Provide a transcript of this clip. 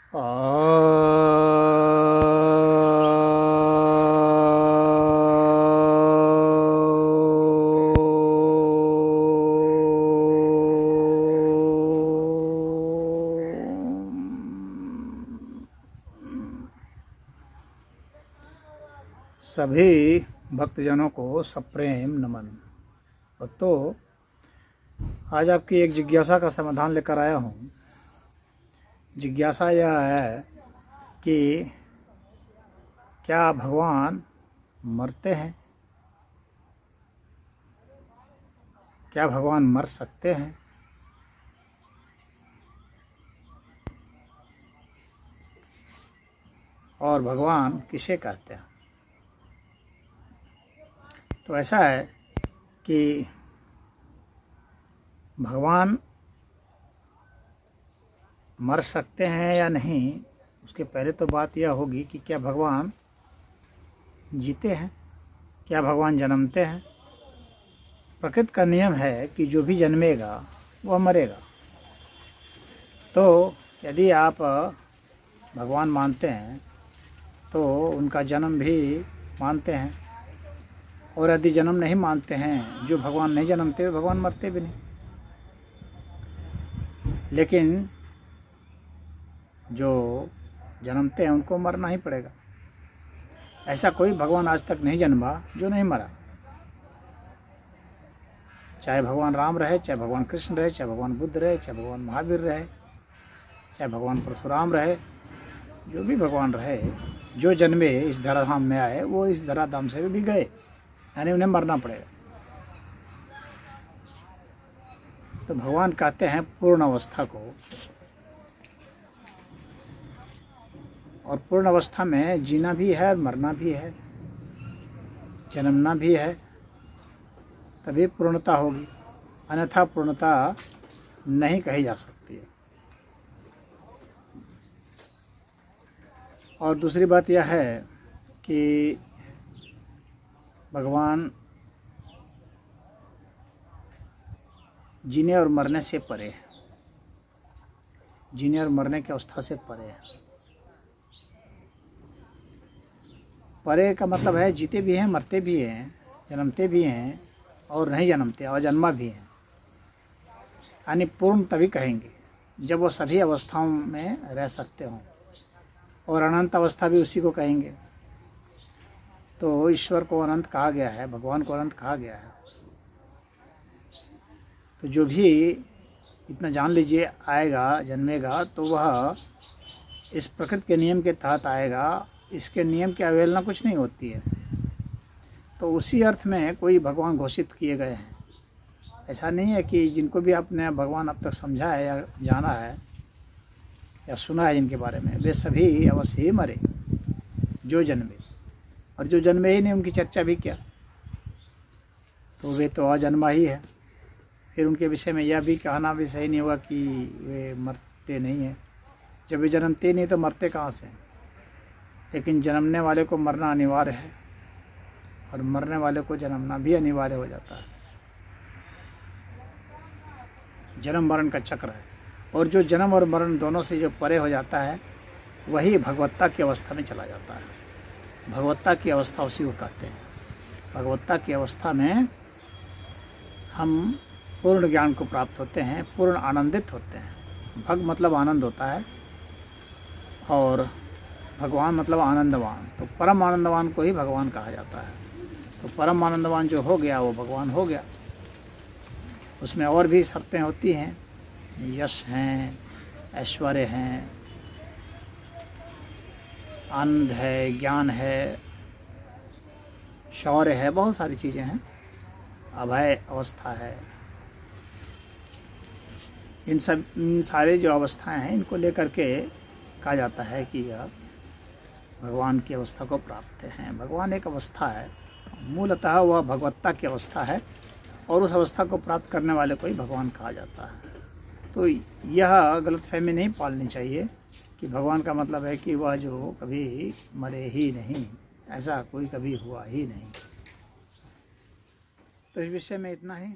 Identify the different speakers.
Speaker 1: आ सभी भक्तजनों को सप्रेम नमन। भक्तों, आज आपकी एक जिज्ञासा का समाधान लेकर आया हूँ। जिज्ञासा यह है कि क्या भगवान मरते हैं? क्या भगवान मर सकते हैं? और भगवान किसे कहते हैं? तो ऐसा है कि भगवान मर सकते हैं या नहीं, उसके पहले तो बात यह होगी कि क्या भगवान जीते हैं, क्या भगवान जन्मते हैं। प्रकृति का नियम है कि जो भी जन्मेगा वह मरेगा। तो यदि आप भगवान मानते हैं तो उनका जन्म भी मानते हैं, और यदि जन्म नहीं मानते हैं, जो भगवान नहीं जन्मते भगवान मरते भी नहीं। लेकिन जो जन्मते हैं उनको मरना ही पड़ेगा। ऐसा कोई भगवान आज तक नहीं जन्मा जो नहीं मरा। चाहे भगवान राम रहे, चाहे भगवान कृष्ण रहे, चाहे भगवान बुद्ध रहे, चाहे भगवान महावीर रहे, चाहे भगवान परशुराम रहे, जो भी भगवान रहे, जो जन्मे इस धराधाम में आए वो इस धराधाम से भी गए, यानी उन्हें मरना पड़ेगा। तो भगवान कहते हैं पूर्ण अवस्था को, और पूर्ण अवस्था में जीना भी है और मरना भी है, जन्मना भी है, तभी पूर्णता होगी, अन्यथा पूर्णता नहीं कही जा सकती है। और दूसरी बात यह है कि भगवान जीने और मरने से परे है, जीने और मरने की अवस्था से परे है। परे का मतलब है जीते भी हैं, मरते भी हैं, जन्मते भी हैं और नहीं जन्मते, और जन्मा भी हैं। यानी पूर्ण तभी कहेंगे जब वो सभी अवस्थाओं में रह सकते हों, और अनंत अवस्था भी उसी को कहेंगे। तो ईश्वर को अनंत कहा गया है, भगवान को अनंत कहा गया है। तो जो भी इतना जान लीजिए आएगा, जन्मेगा, तो वह इस प्रकृति के नियम के तहत आएगा। इसके नियम की अवहेलना कुछ नहीं होती है। तो उसी अर्थ में कोई भगवान घोषित किए गए हैं। ऐसा नहीं है कि जिनको भी आपने भगवान अब तक समझा है या जाना है या सुना है जिनके बारे में, वे सभी अवश्य ही मरे जो जन्मे, और जो जन्मे ही नहीं उनकी चर्चा भी क्या। तो वे तो अजन्मा ही है। फिर उनके विषय में यह भी कहना भी सही नहीं होगा कि वे मरते नहीं हैं। जब वे जन्मते नहीं तो मरते कहाँ से? लेकिन जन्मने वाले को मरना अनिवार्य है, और मरने वाले को जन्मना भी अनिवार्य हो जाता है। जन्म मरण का चक्र है, और जो जन्म और मरण दोनों से जो परे हो जाता है वही भगवत्ता की अवस्था में चला जाता है। भगवत्ता की अवस्था उसी को कहते हैं। भगवत्ता की अवस्था में हम पूर्ण ज्ञान को प्राप्त होते हैं, पूर्ण आनंदित होते हैं। भग मतलब आनंद होता है, और भगवान मतलब आनंदवान। तो परम आनंदवान को ही भगवान कहा जाता है। तो परम आनंदवान जो हो गया वो भगवान हो गया। उसमें और भी शर्तें होती हैं, यश हैं, ऐश्वर्य हैं, आनंद है, ज्ञान है, शौर्य है, बहुत सारी चीज़ें हैं, अभय अवस्था है। इन सारे जो अवस्थाएं हैं इनको लेकर के कहा जाता है कि यह भगवान की अवस्था को प्राप्त हैं। भगवान एक अवस्था है, मूलतः वह भगवत्ता की अवस्था है, और उस अवस्था को प्राप्त करने वाले को ही भगवान कहा जाता है। तो यह गलतफहमी नहीं पालनी चाहिए कि भगवान का मतलब है कि वह जो कभी मरे ही नहीं, ऐसा कोई कभी हुआ ही नहीं। तो इस विषय में इतना ही।